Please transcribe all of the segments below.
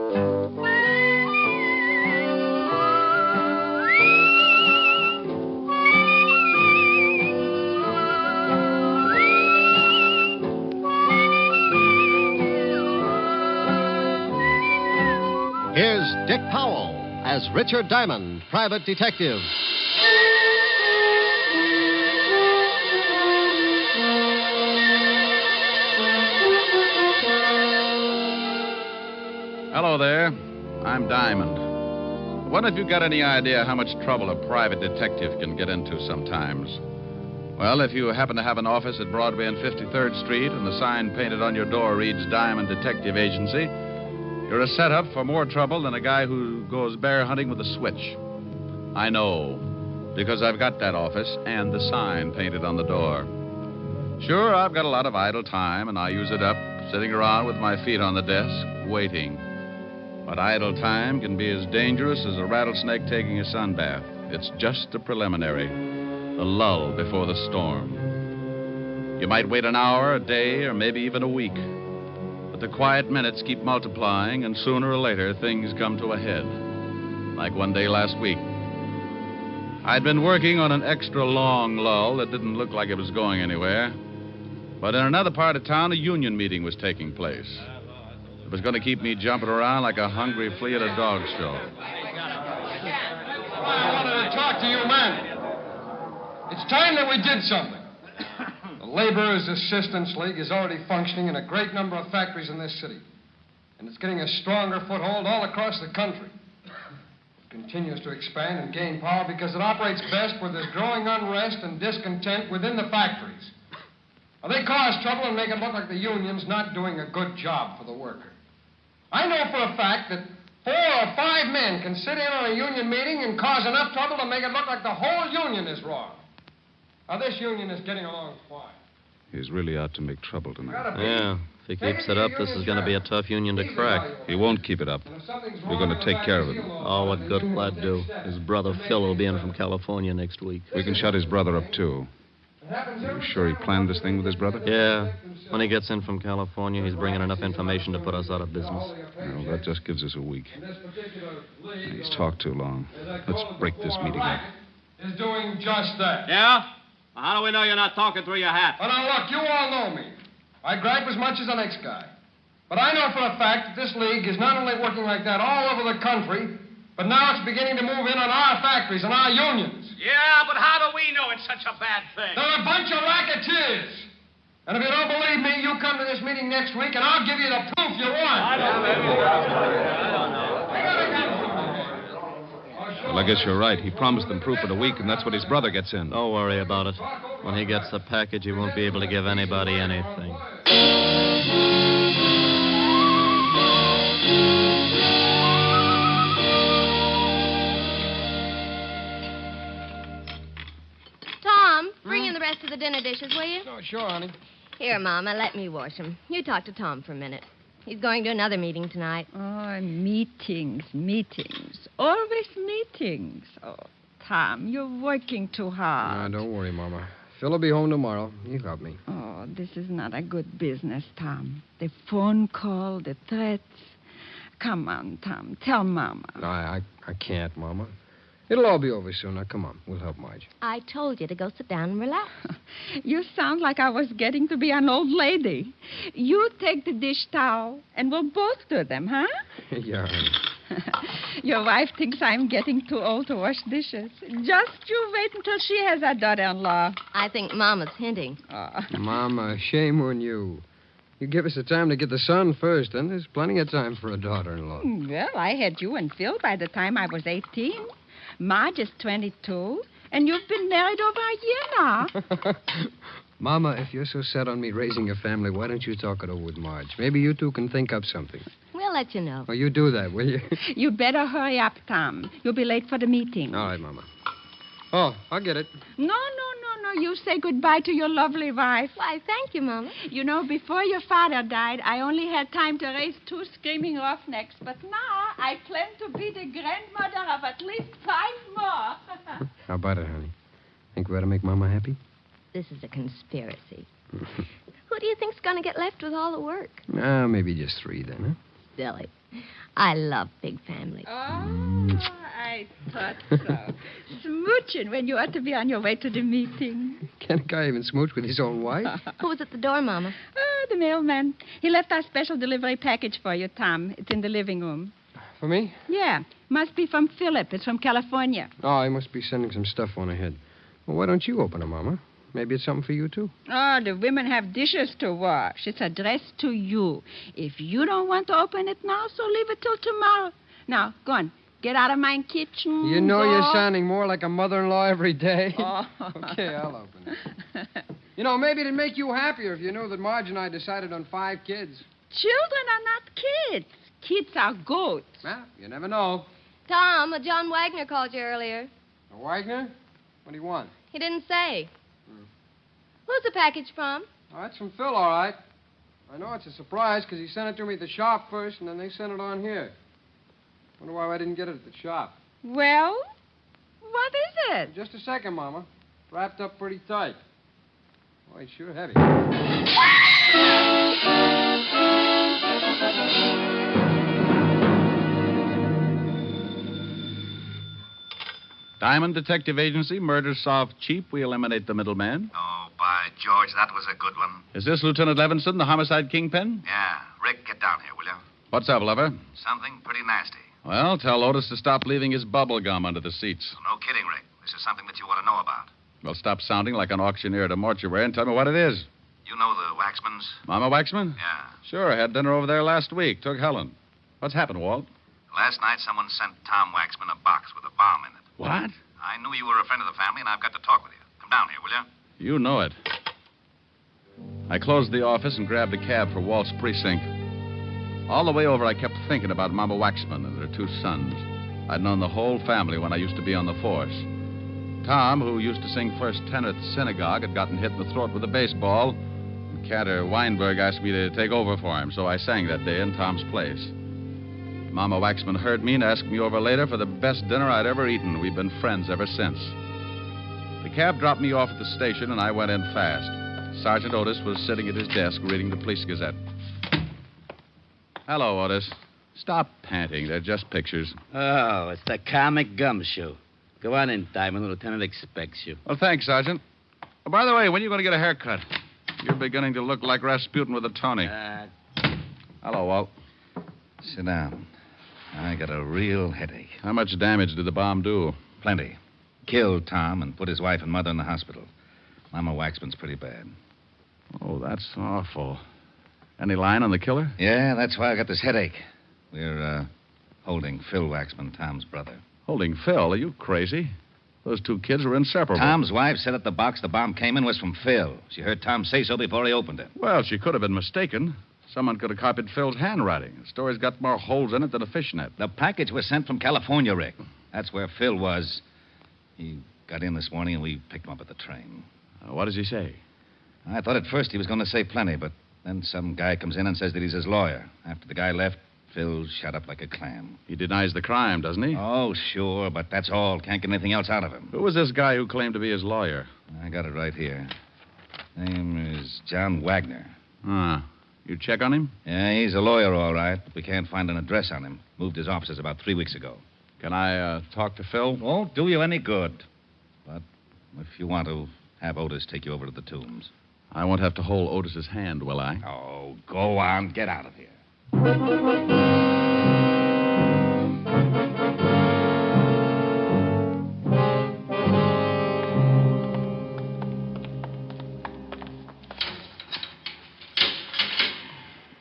Here's Dick Powell as Richard Diamond, private detective. Hello there. I'm Diamond. I wonder if you've got any idea how much trouble a private detective can get into sometimes. Well, if you happen to have an office at Broadway and 53rd Street and the sign painted on your door reads Diamond Detective Agency, you're a setup for more trouble than a guy who goes bear hunting with a switch. I know, because I've got that office and the sign painted on the door. Sure, I've got a lot of idle time, and I use it up sitting around with my feet on the desk, waiting. But idle time can be as dangerous as a rattlesnake taking a sunbath. It's just a preliminary, a lull before the storm. You might wait an hour, a day, or maybe even a week. But the quiet minutes keep multiplying, and sooner or later, things come to a head. Like one day last week. I'd been working on an extra long lull that didn't look like it was going anywhere. But in another part of town, a union meeting was taking place. It was going to keep me jumping around like a hungry flea at a dog show. I wanted to talk to you men. It's time that we did something. The Laborers' Assistance League is already functioning in a great number of factories in this city. And it's getting a stronger foothold all across the country. It continues to expand and gain power because it operates best where there's growing unrest and discontent within the factories. Now, they cause trouble and make it look like the union's not doing a good job for the worker. I know for a fact that 4 or 5 men can sit in on a union meeting and cause enough trouble to make it look like the whole union is wrong. Now, this union is getting along fine. He's really out to make trouble tonight. Yeah, if he keeps it up, this is going to be a tough union to crack. He won't keep it up. We're going to take care of him. Oh, what good will that do? His brother Phil will be in from California next week. We can shut his brother up, too. Are you sure he planned this thing with his brother? Yeah. When he gets in from California, he's bringing enough information to put us out of business. Well, that just gives us a week. He's talked too long. Let's break this meeting up. Is doing just that. Yeah? Well, how do we know you're not talking through your hat? Well, now, look, you all know me. I gripe as much as the next guy. But I know for a fact that this league is not only working like that all over the country, but now it's beginning to move in on our factories and our unions. Yeah, but how do we know it's such a bad thing? They're a bunch of racketeers. And if you don't believe me, you come to this meeting next week, and I'll give you the proof you want. Well, I guess you're right. He promised them proof in a week, and that's what his brother gets in. Don't worry about it. When he gets the package, he won't be able to give anybody anything. Tom, bring in the rest of the dinner dishes, will you? Oh, sure, honey. Here, Mama, let me wash them. You talk to Tom for a minute. He's going to another meeting tonight. Oh, meetings. Always meetings. Oh, Tom, you're working too hard. Don't worry, Mama. Phil will be home tomorrow. He'll help me. Oh, this is not a good business, Tom. The phone call, the threats. Come on, Tom. Tell Mama. No, I can't, Mama. It'll all be over soon. Now, come on. We'll help Marge. I told you to go sit down and relax. You sound like I was getting to be an old lady. You take the dish towel, and we'll both do them, huh? Yeah, honey. Your wife thinks I'm getting too old to wash dishes. Just you wait until she has a daughter-in-law. I think Mama's hinting. Oh. Mama, shame on you. You give us the time to get the son first, then there's plenty of time for a daughter-in-law. Well, I had you and Phil by the time I was 18. Marge is 22, and you've been married over a year now. Mama, if you're so set on me raising a family, why don't you talk it over with Marge? Maybe you two can think up something. We'll let you know. Well, you do that, will you? You better hurry up, Tom. You'll be late for the meeting. All right, Mama. Oh, I'll get it. No. You say goodbye to your lovely wife. Why, thank you, Mama. You know, before your father died, I only had time to raise 2 screaming roughnecks. But now I plan to be the grandmother of at least 5 more. How about it, honey? Think we ought to make Mama happy? This is a conspiracy. Who do you think's going to get left with all the work? Maybe just 3 then, huh? silly. I love big families. Oh, I thought so. Smooching when you ought to be on your way to the meeting. Can't a guy even smooch with his own wife? Who was at the door, Mama? Oh, the mailman. He left our special delivery package for you, Tom. It's in the living room. For me? Yeah. Must be from Philip. It's from California. Oh, he must be sending some stuff on ahead. Well, why don't you open it, Mama? Maybe it's something for you, too. Oh, the women have dishes to wash. It's addressed to you. If you don't want to open it now, so leave it till tomorrow. Now, go on. Get out of my kitchen. You know go. you're sounding more like a mother-in-law every day. Oh. Okay, I'll open it. You know, maybe it'd make you happier if you knew that Marge and I decided on 5 kids. Children are not kids. Kids are goats. Well, you never know. Tom, John Wagner called you earlier. Wagner? What do you want? He didn't say. Who's the package from? Oh, that's from Phil, all right. I know it's a surprise because he sent it to me at the shop first, and then they sent it on here. Wonder why I didn't get it at the shop. Well, what is it? Just a second, Mama. Wrapped up pretty tight. Boy, it's sure heavy. Diamond Detective Agency, murder solved cheap. We eliminate the middleman. Oh, by George, that was a good one. Is this Lieutenant Levinson, the homicide kingpin? Yeah. Rick, get down here, will you? What's up, lover? Something pretty nasty. Well, tell Otis to stop leaving his bubble gum under the seats. No kidding, Rick. This is something that you ought to know about. Well, stop sounding like an auctioneer at a mortuary and tell me what it is. You know the Waxmans? Mama Waxman? Yeah. Sure, I had dinner over there last week. Took Helen. What's happened, Walt? Last night, someone sent Tom Waxman a box with a bomb in it. What? I knew you were a friend of the family, and I've got to talk with you. Come down here, will you? You know it. I closed the office and grabbed a cab for Walt's precinct. All the way over, I kept thinking about Mama Waxman and her 2 sons. I'd known the whole family when I used to be on the force. Tom, who used to sing first tenor at the synagogue, had gotten hit in the throat with a baseball. And Cantor Weinberg asked me to take over for him, so I sang that day in Tom's place. Mama Waxman heard me and asked me over later for the best dinner I'd ever eaten. We've been friends ever since. The cab dropped me off at the station, and I went in fast. Sergeant Otis was sitting at his desk reading the Police Gazette. Hello, Otis. Stop panting. They're just pictures. Oh, it's the comic gum show. Go on in, Diamond. The lieutenant expects you. Well, thanks, Sergeant. Oh, by the way, when are you going to get a haircut? You're beginning to look like Rasputin with a Tony. Hello, Walt. Sit down. I got a real headache. How much damage did the bomb do? Plenty. Killed Tom and put his wife and mother in the hospital. Mama Waxman's pretty bad. Oh, that's awful. Any line on the killer? Yeah, that's why I got this headache. We're, holding Phil Waxman, Tom's brother. Holding Phil? Are you crazy? Those 2 kids were inseparable. Tom's wife said that the box the bomb came in was from Phil. She heard Tom say so before he opened it. Well, she could have been mistaken. Someone could have copied Phil's handwriting. The story's got more holes in it than a fishnet. The package was sent from California, Rick. That's where Phil was. He got in this morning, and we picked him up at the train. What does he say? I thought at first he was going to say plenty, but then some guy comes in and says that he's his lawyer. After the guy left, Phil shut up like a clam. He denies the crime, doesn't he? Oh, sure, but that's all. Can't get anything else out of him. Who was this guy who claimed to be his lawyer? I got it right here. Name is John Wagner. You check on him? Yeah, he's a lawyer, all right, but we can't find an address on him. Moved his offices about 3 weeks ago. Can I talk to Phil? Won't do you any good. But if you want to, have Otis take you over to the tombs. I won't have to hold Otis's hand, will I? Oh, go on. Get out of here.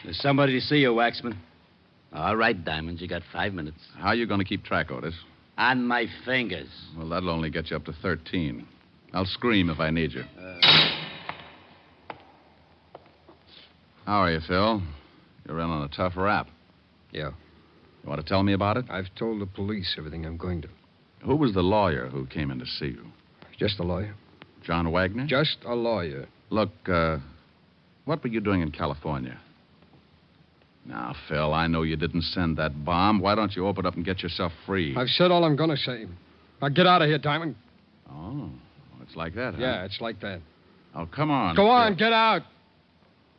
There's somebody to see you, Waxman. All right, Diamond. You got 5 minutes. How are you going to keep track, Otis? On my fingers. Well, that'll only get you up to 13. I'll scream if I need you. How are you, Phil? You're in on a tough rap. Yeah. You want to tell me about it? I've told the police everything I'm going to. Who was the lawyer who came in to see you? Just a lawyer. John Wagner? Just a lawyer. Look, what were you doing in California? Now, Phil, I know you didn't send that bomb. Why don't you open up and get yourself free? I've said all I'm going to say. Now, get out of here, Diamond. Oh, it's like that, huh? Yeah, it's like that. Oh, come on. Go on, Phil. get out.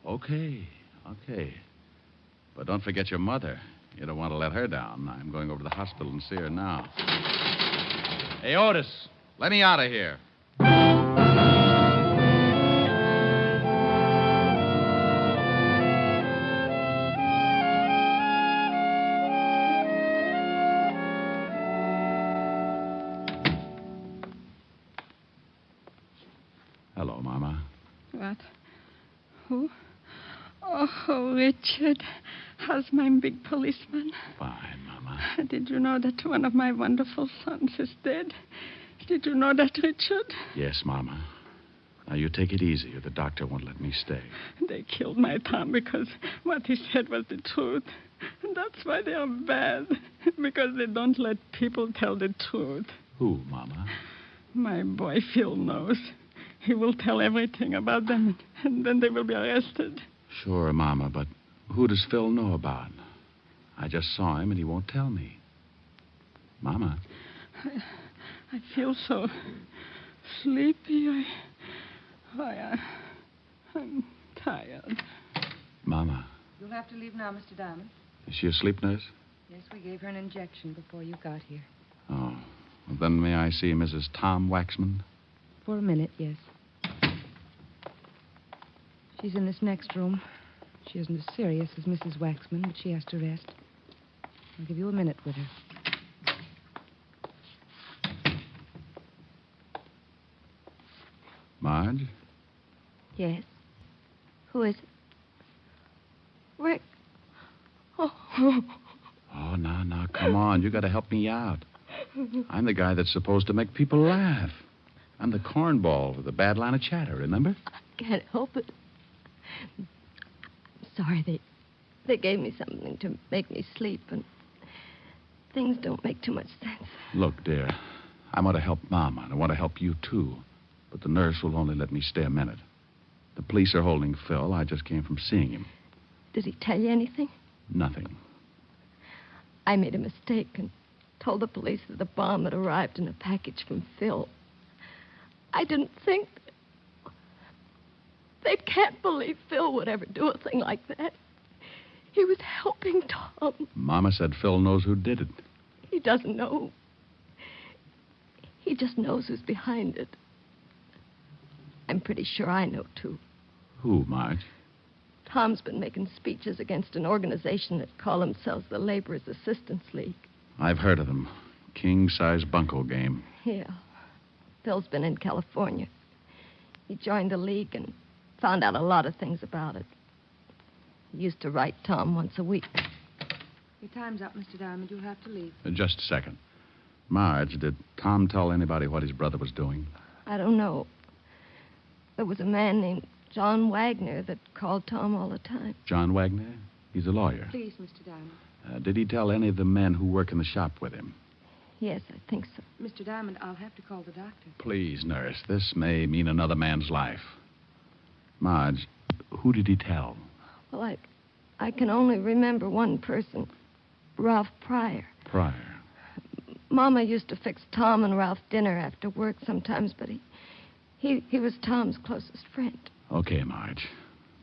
Okay. But don't forget your mother. You don't want to let her down. I'm going over to the hospital and see her now. Hey, Otis, let me out of here. Hello, Mama. What? Who? Oh, Richard. How's my big policeman? Fine, Mama. Did you know that one of my wonderful sons is dead? Did you know that, Richard? Yes, Mama. Now, you take it easy, or the doctor won't let me stay. They killed my Tom because what he said was the truth. And that's why they are bad. Because they don't let people tell the truth. Who, Mama? My boy Phil knows. He will tell everything about them, and then they will be arrested. Sure, Mama, but who does Phil know about? I just saw him, and he won't tell me. Mama. I feel so sleepy. I'm tired. Mama. You'll have to leave now, Mr. Diamond. Is she asleep, nurse? Yes, we gave her an injection before you got here. Oh. Well, then may I see Mrs. Tom Waxman? For a minute, yes. She's in this next room. She isn't as serious as Mrs. Waxman, but she has to rest. I'll give you a minute with her. Marge? Yes. Who is it? Rick. Oh. Oh, now, come on. You got to help me out. I'm the guy that's supposed to make people laugh. I'm the cornball with a bad line of chatter, remember? I can't help it. I'm sorry, they gave me something to make me sleep, and things don't make too much sense. Look, dear, I want to help Mama, and I want to help you, too. But the nurse will only let me stay a minute. The police are holding Phil. I just came from seeing him. Did he tell you anything? Nothing. I made a mistake and told the police that the bomb had arrived in a package from Phil. I didn't think... They can't believe Phil would ever do a thing like that. He was helping Tom. Mama said Phil knows who did it. He doesn't know. He just knows who's behind it. I'm pretty sure I know, too. Who, Marge? Tom's been making speeches against an organization that call themselves the Laborers Assistance League. I've heard of them. King-size bunco game. Yeah. Phil's been in California. He joined the league and found out a lot of things about it. He used to write Tom once a week. Your time's up, Mr. Diamond. You'll have to leave. Just a second. Marge, did Tom tell anybody what his brother was doing? I don't know. There was a man named John Wagner that called Tom all the time. John Wagner? He's a lawyer. Please, Mr. Diamond. Did he tell any of the men who work in the shop with him? Yes, I think so. Mr. Diamond, I'll have to call the doctor. Please, nurse. This may mean another man's life. Marge, who did he tell? Well, I can only remember one person, Ralph Pryor. Pryor. Mama used to fix Tom and Ralph dinner after work sometimes, but he was Tom's closest friend. Okay, Marge.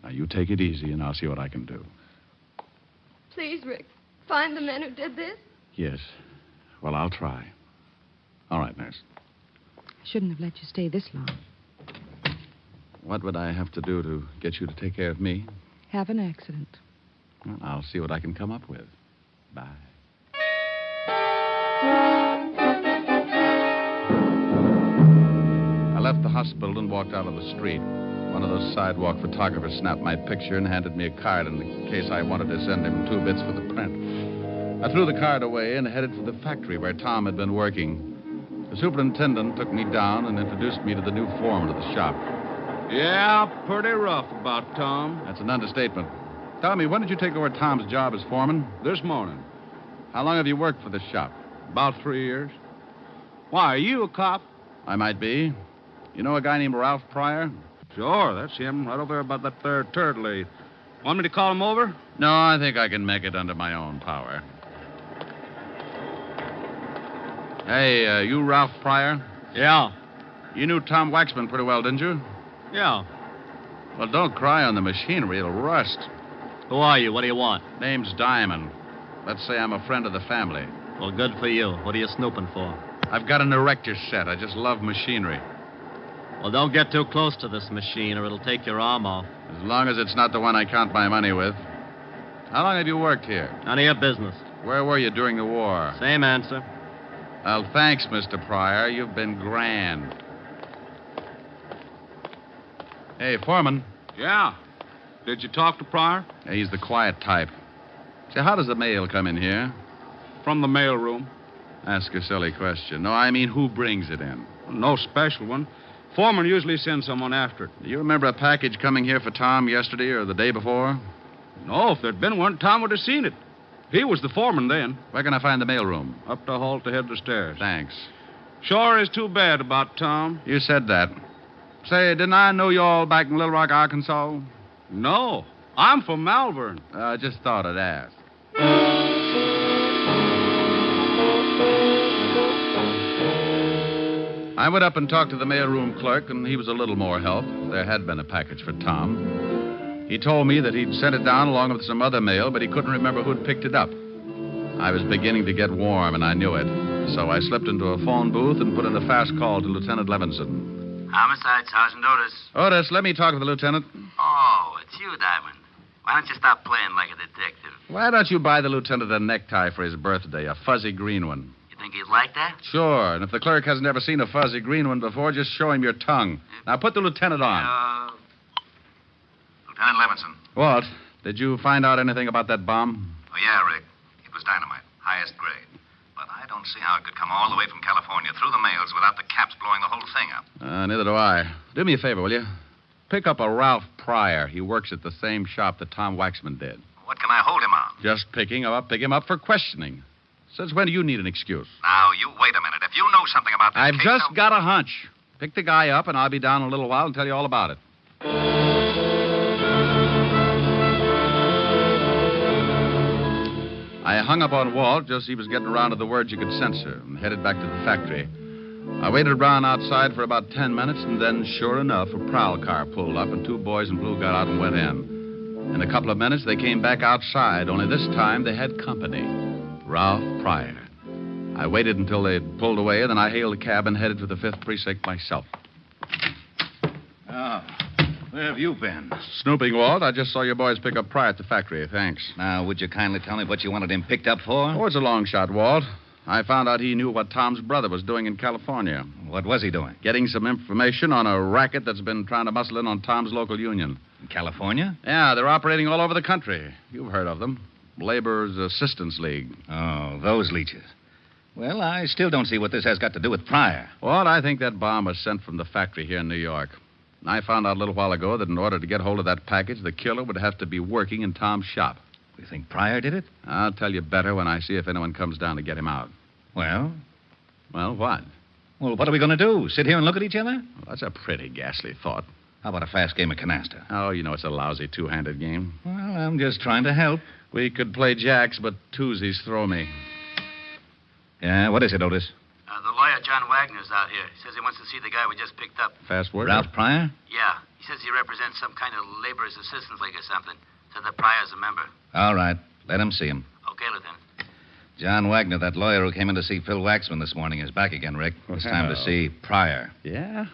Now, you take it easy, and I'll see what I can do. Please, Rick, find the men who did this. Yes. Well, I'll try. All right, nurse. I shouldn't have let you stay this long. What would I have to do to get you to take care of me? Have an accident. Well, I'll see what I can come up with. Bye. I left the hospital and walked out on the street. One of those sidewalk photographers snapped my picture and handed me a card in case I wanted to send him 2 bits for the print. I threw the card away and headed for the factory where Tom had been working. The superintendent took me down and introduced me to the new foreman of the shop. Yeah, pretty rough about Tom. That's an understatement. Tell me, when did you take over Tom's job as foreman? This morning. How long have you worked for this shop? About 3 years. Why, are you a cop? I might be. You know a guy named Ralph Pryor? Sure, that's him, right over there about that there turd lathe. Want me to call him over? No, I think I can make it under my own power. Hey, you Ralph Pryor? Yeah. You knew Tom Waxman pretty well, didn't you? Yeah. Well, don't cry on the machinery. It'll rust. Who are you? What do you want? Name's Diamond. Let's say I'm a friend of the family. Well, good for you. What are you snooping for? I've got an erector set. I just love machinery. Well, don't get too close to this machine or it'll take your arm off. As long as it's not the one I count my money with. How long have you worked here? None of your business. Where were you during the war? Same answer. Well, thanks, Mr. Pryor. You've been grand. Hey, Foreman. Yeah. Did you talk to Pryor? Yeah, he's the quiet type. Say, how does the mail come in here? From the mail room. Ask a silly question. No, I mean, who brings it in? No special one. Foreman usually sends someone after it. Do you remember a package coming here for Tom yesterday or the day before? No, if there'd been one, Tom would have seen it. He was the foreman then. Where can I find the mailroom? Up the hall to head the stairs. Thanks. Sure is too bad about Tom. You said that. Say, didn't I know you all back in Little Rock, Arkansas? No. I'm from Malvern. I just thought I'd ask. I went up and talked to the mailroom clerk, and he was a little more help. There had been a package for Tom. He told me that he'd sent it down along with some other mail, but he couldn't remember who'd picked it up. I was beginning to get warm, and I knew it. So I slipped into a phone booth and put in a fast call to Lieutenant Levinson. Homicide, Sergeant Otis. Otis, let me talk to the lieutenant. Oh, it's you, Diamond. Why don't you stop playing like a detective? Why don't you buy the lieutenant a necktie for his birthday, a fuzzy green one? You think he'd like that? Sure, and if the clerk hasn't ever seen a fuzzy green one before, just show him your tongue. Now put the lieutenant on. Lieutenant Levinson. Walt, did you find out anything about that bomb? Oh, yeah, Rick. It was dynamite. Highest grade. But I don't see how it could come all the way from California through the mails without the caps blowing the whole thing up. Neither do I. Do me a favor, will you? Pick up a Ralph Pryor. He works at the same shop that Tom Waxman did. What can I hold him on? Just pick him up for questioning. Since when do you need an excuse? Now, you wait a minute. If you know something about this I've case, just got a hunch. Pick the guy up, and I'll be down in a little while and tell you all about it. I hung up on Walt just as he was getting around to the words you could censor and headed back to the factory. I waited around outside for about 10 minutes, and then, sure enough, a prowl car pulled up, and two boys in blue got out and went in. In a couple of minutes, they came back outside, only this time they had company. Ralph Pryor. I waited until they had pulled away, and then I hailed a cab and headed for the 5th Precinct myself. Oh, where have you been? Snooping, Walt. I just saw your boys pick up Pryor at the factory. Thanks. Now, would you kindly tell me what you wanted him picked up for? Oh, it's a long shot, Walt. I found out he knew what Tom's brother was doing in California. What was he doing? Getting some information on a racket that's been trying to muscle in on Tom's local union. In California? Yeah, they're operating all over the country. You've heard of them. Laborers Assistance League. Oh, those leeches. Well, I still don't see what this has got to do with Pryor. Well, I think that bomb was sent from the factory here in New York. I found out a little while ago that in order to get hold of that package, the killer would have to be working in Tom's shop. You think Pryor did it? I'll tell you better when I see if anyone comes down to get him out. Well? Well, what? Well, what are we going to do? Sit here and look at each other? Well, that's a pretty ghastly thought. How about a fast game of canasta? Oh, you know it's a lousy two-handed game. Well, I'm just trying to help. We could play jacks, but twosies throw me. Yeah, what is it, Otis? The lawyer, John Wagner's out here. He says he wants to see the guy we just picked up. Fast word? Ralph Pryor? Yeah. He says he represents some kind of laborer's assistance league or something. Said that Pryor's a member. All right. Let him see him. Okay, Lieutenant. John Wagner, that lawyer who came in to see Phil Waxman this morning, is back again, Rick. It's time to see Pryor. Yeah?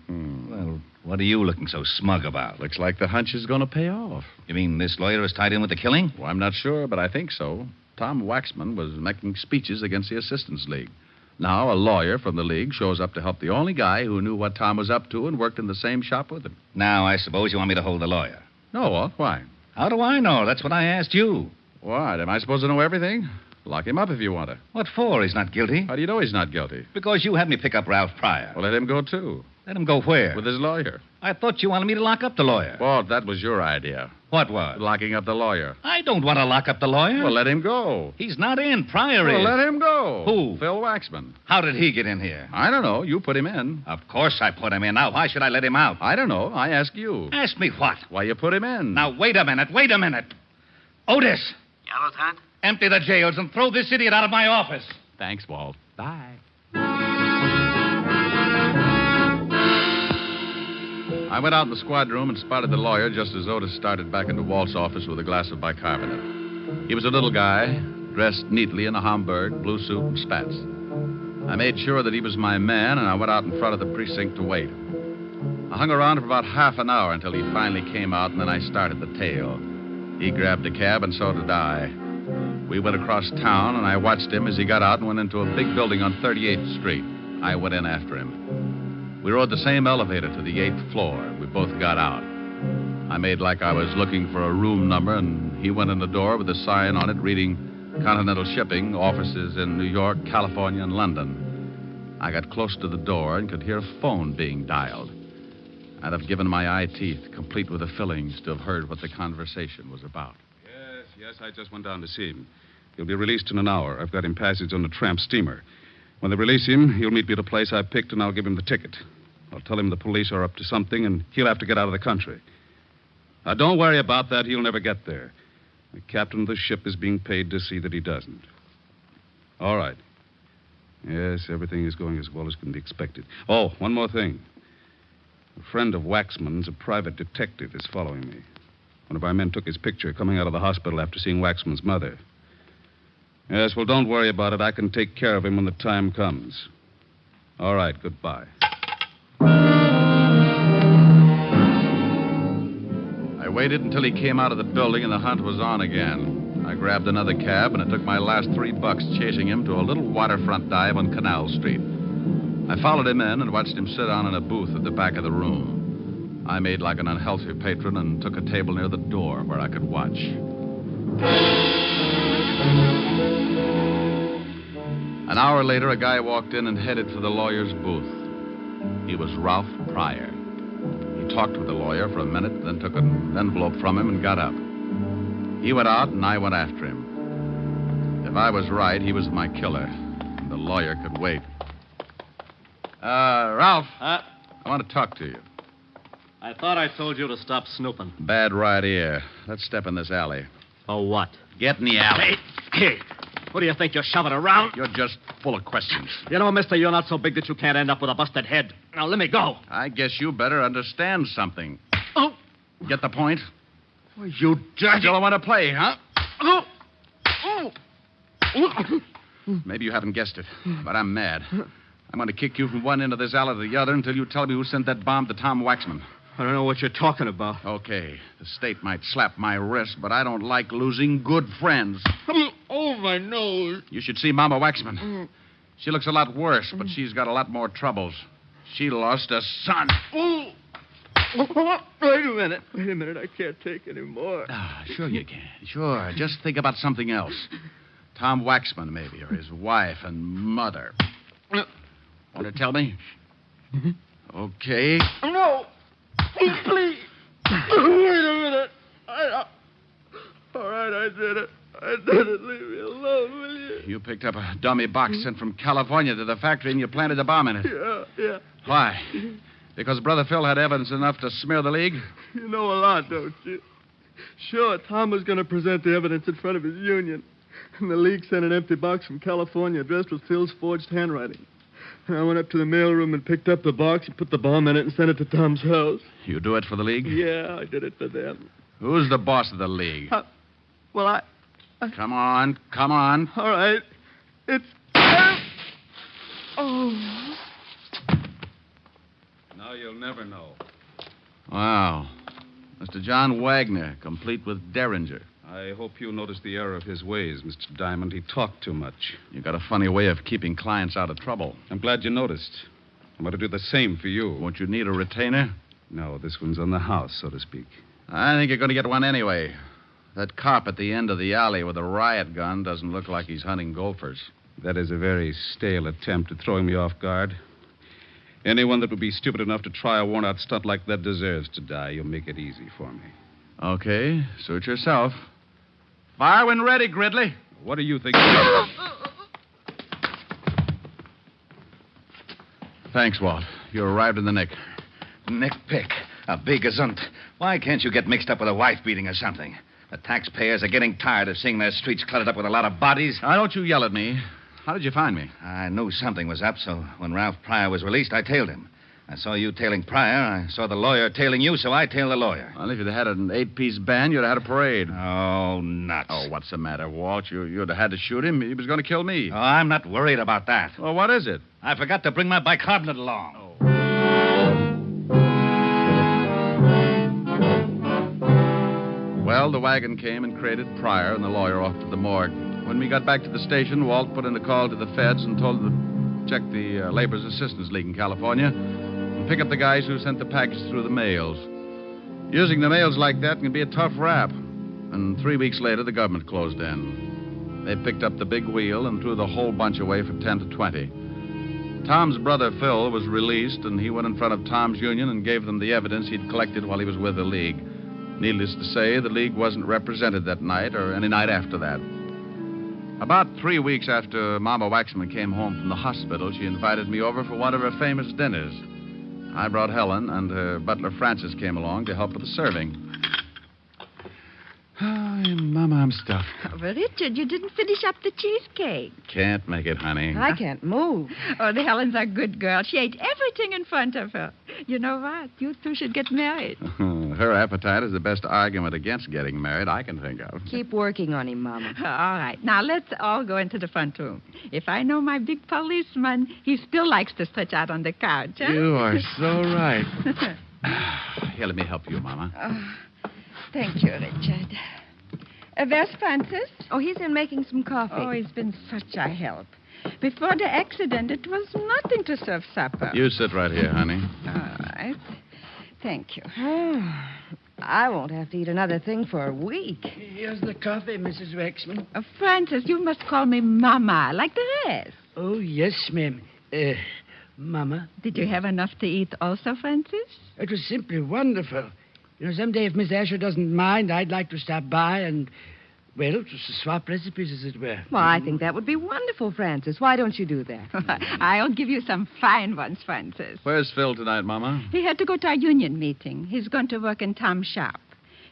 Well, what are you looking so smug about? Looks like the hunch is going to pay off. You mean this lawyer is tied in with the killing? Well, I'm not sure, but I think so. Tom Waxman was making speeches against the Assistance League. Now, a lawyer from the league shows up to help the only guy who knew what Tom was up to and worked in the same shop with him. Now, I suppose you want me to hold the lawyer. No, Walt. Why? How do I know? That's what I asked you. What? Am I supposed to know everything? Lock him up if you want to. What for? He's not guilty. How do you know he's not guilty? Because you had me pick up Ralph Pryor. Well, let him go, too. Let him go where? With his lawyer. I thought you wanted me to lock up the lawyer. Walt, that was your idea. What was? Locking up the lawyer. I don't want to lock up the lawyer. Well, let him go. He's not in. Pryor Well, is. let him go. Who? Phil Waxman. How did he get in here? I don't know. You put him in. Of course I put him in. Now, why should I let him out? I don't know. I ask you. Ask me what? Why you put him in. Now, wait a minute. Otis, Yeah, Lieutenant? empty the jails and throw this idiot out of my office. Thanks, Walt. Bye. I went out in the squad room and spotted the lawyer just as Otis started back into Walt's office with a glass of bicarbonate. He was a little guy, dressed neatly in a Homburg, blue suit, and spats. I made sure that he was my man, and I went out in front of the precinct to wait. I hung around for about half an hour until he finally came out, and then I started the tale. He grabbed a cab, and so did I. We went across town, and I watched him as he got out and went into a big building on 38th Street. I went in after him. We rode the same elevator to the 8th floor. We both got out. I made like I was looking for a room number, and he went in the door with a sign on it reading Continental Shipping, offices in New York, California, and London. I got close to the door and could hear a phone being dialed. I'd have given my eye teeth, complete with the fillings, to have heard what the conversation was about. Yes, I just went down to see him. He'll be released in an hour. I've got him passage on the tramp steamer. When they release him, he'll meet me at a place I picked, and I'll give him the ticket. I'll tell him the police are up to something, and he'll have to get out of the country. Now, don't worry about that. He'll never get there. The captain of the ship is being paid to see that he doesn't. All right. Yes, everything is going as well as can be expected. Oh, one more thing. A friend of Waxman's, a private detective, is following me. One of our men took his picture coming out of the hospital after seeing Waxman's mother. Yes, well, don't worry about it. I can take care of him when the time comes. All right, goodbye. I waited until he came out of the building and the hunt was on again. I grabbed another cab, and it took my last $3 chasing him to a little waterfront dive on Canal Street. I followed him in and watched him sit down in a booth at the back of the room. I made like an unhealthy patron and took a table near the door where I could watch. An hour later, a guy walked in and headed for the lawyer's booth. He was Ralph Pryor. He talked with the lawyer for a minute, then took an envelope from him and got up. He went out, and I went after him. If I was right, he was my killer, and the lawyer could wait. Ralph, I want to talk to you. I thought I told you to stop snooping. Bad right ear. Let's step in this alley. Oh, what? Get in the alley. Hey, what do you think you're shoving around? You're just full of questions. You know, mister, you're not so big that you can't end up with a busted head. Now, let me go. I guess you better understand something. Oh. Get the point? Well, you dirty... You don't want to play, huh? Oh. Oh. Oh. Maybe you haven't guessed it, but I'm mad. I'm going to kick you from one end of this alley to the other until you tell me who sent that bomb to Tom Waxman. I don't know what you're talking about. Okay. The state might slap my wrist, but I don't like losing good friends. Oh, my nose. You should see Mama Waxman. She looks a lot worse, but she's got a lot more troubles. She lost a son. Oh. Wait a minute. I can't take any more. Sure you can. Sure. Just think about something else. Tom Waxman, maybe, or his wife and mother. Want to tell me? Okay. No. Please. Wait a minute. All right, I did it. Leave me alone, will you? You picked up a dummy box sent from California to the factory and you planted a bomb in it. Yeah. Why? Because Brother Phil had evidence enough to smear the League? You know a lot, don't you? Sure, Tom was going to present the evidence in front of his union. And the League sent an empty box from California addressed with Phil's forged handwriting. And I went up to the mailroom and picked up the box and put the bomb in it and sent it to Tom's house. You do it for the League? Yeah, I did it for them. Who's the boss of the League? I... Come on. All right. It's... Oh. Now you'll never know. Wow. Mr. John Wagner, complete with Derringer. I hope you noticed the error of his ways, Mr. Diamond. He talked too much. You got a funny way of keeping clients out of trouble. I'm glad you noticed. I'm going to do the same for you. Won't you need a retainer? No, this one's on the house, so to speak. I think you're going to get one anyway. That cop at the end of the alley with a riot gun doesn't look like he's hunting golfers. That is a very stale attempt at throwing me off guard. Anyone that would be stupid enough to try a worn-out stunt like that deserves to die. You'll make it easy for me. Okay, suit yourself. Fire when ready, Gridley. What do you think? Thanks, Walt. You arrived in the nick. Nick Pick, a big gazunt. Why can't you get mixed up with a wife beating or something? The taxpayers are getting tired of seeing their streets cluttered up with a lot of bodies. Now, don't you yell at me. How did you find me? I knew something was up, so when Ralph Pryor was released, I tailed him. I saw you tailing Pryor. I saw the lawyer tailing you, so I tailed the lawyer. Well, if you'd had an 8-piece band, you'd have had a parade. Oh, nuts. Oh, what's the matter, Walt? You'd have had to shoot him. He was going to kill me. Oh, I'm not worried about that. Well, what is it? I forgot to bring my bicarbonate along. Well, the wagon came and crated Pryor and the lawyer off to the morgue. When we got back to the station, Walt put in a call to the feds and told them to check the Labor's Assistance League in California and pick up the guys who sent the package through the mails. Using the mails like that can be a tough rap. And 3 weeks later, the government closed in. They picked up the big wheel and threw the whole bunch away for 10 to 20. Tom's brother, Phil, was released, and he went in front of Tom's union and gave them the evidence he'd collected while he was with the League. Needless to say, the League wasn't represented that night or any night after that. About 3 weeks after Mama Waxman came home from the hospital, she invited me over for one of her famous dinners. I brought Helen, and her butler Francis came along to help with the serving. Oh, Mama, I'm stuffed. Oh, but Richard, you didn't finish up the cheesecake. Can't make it, honey. I can't move. Oh, the Helen's a good girl. She ate everything in front of her. You know what? You two should get married. Her appetite is the best argument against getting married I can think of. Keep working on him, Mama. All right. Now, let's all go into the front room. If I know my big policeman, he still likes to stretch out on the couch, huh? You are so right. Here, let me help you, Mama. Thank you, Richard. Where's Francis? Oh, he's in making some coffee. Oh, he's been such a help. Before the accident, it was nothing to serve supper. You sit right here, honey. All right. Thank you. I won't have to eat another thing for a week. Here's the coffee, Mrs. Waxman. Francis, you must call me Mama, like the rest. Oh, yes, ma'am. Mama. Did you have enough to eat also, Francis? It was simply wonderful. You know, someday if Miss Asher doesn't mind, I'd like to stop by and, well, to swap recipes, as it were. Well, I think that would be wonderful, Francis. Why don't you do that? I'll give you some fine ones, Francis. Where's Phil tonight, Mama? He had to go to our union meeting. He's going to work in Tom's shop.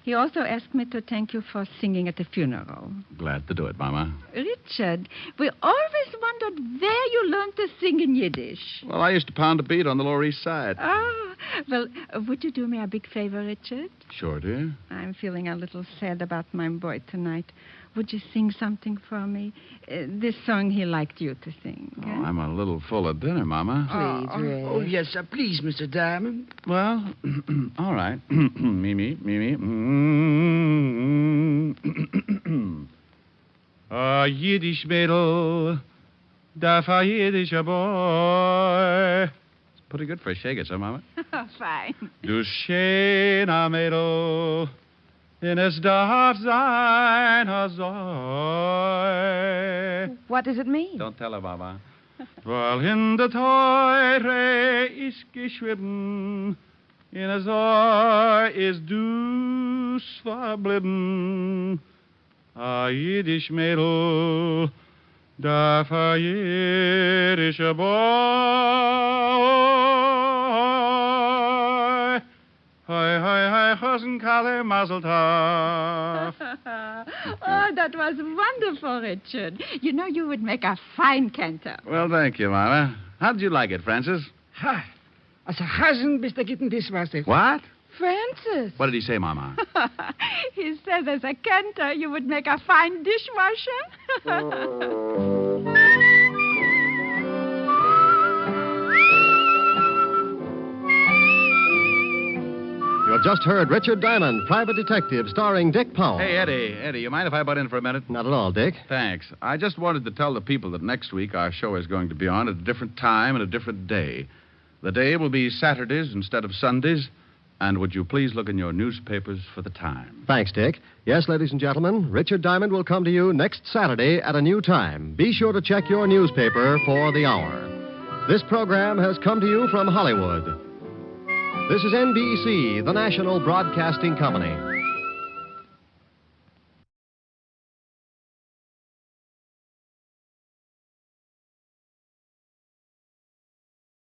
He also asked me to thank you for singing at the funeral. Glad to do it, Mama. Richard, we always wondered where you learned to sing in Yiddish. Well, I used to pound a beat on the Lower East Side. Well, would you do me a big favor, Richard? Sure, dear. I'm feeling a little sad about my boy tonight. Would you sing something for me? This song he liked you to sing. Oh, I'm a little full of dinner, Mama. Please, Ray. Oh, yes, sir. Please, Mr. Diamond. Well, all right. Mimi. A Yiddish Mädel, darf a Yiddischer boy. It's pretty good for a shaker, sir, Mama. Fine. Du schöner Mädel, denn es darf sein a Zoi. What does it mean? Don't tell her, Mama. Weil in der Teure ist geschrieben, in a Zoi ist du's verblieben. A Yiddish Mädel, darf a Yiddischer boy. Hi, Hosenkale, Mazel tov. Oh, that was wonderful, Richard. You know, you would make a fine cantor. Well, thank you, Mama. How did you like it, Francis? Ha! Als een hazen bis der gitten dis was dit. What? Francis. What did he say, Mama? He said as a cantor, you would make a fine dishwasher. You just heard Richard Diamond, Private Detective, starring Dick Powell. Hey, Eddie, you mind if I butt in for a minute? Not at all, Dick. Thanks. I just wanted to tell the people that next week our show is going to be on at a different time and a different day. The day will be Saturdays instead of Sundays. And would you please look in your newspapers for the time? Thanks, Dick. Yes, ladies and gentlemen, Richard Diamond will come to you next Saturday at a new time. Be sure to check your newspaper for the hour. This program has come to you from Hollywood. This is NBC, the national broadcasting company.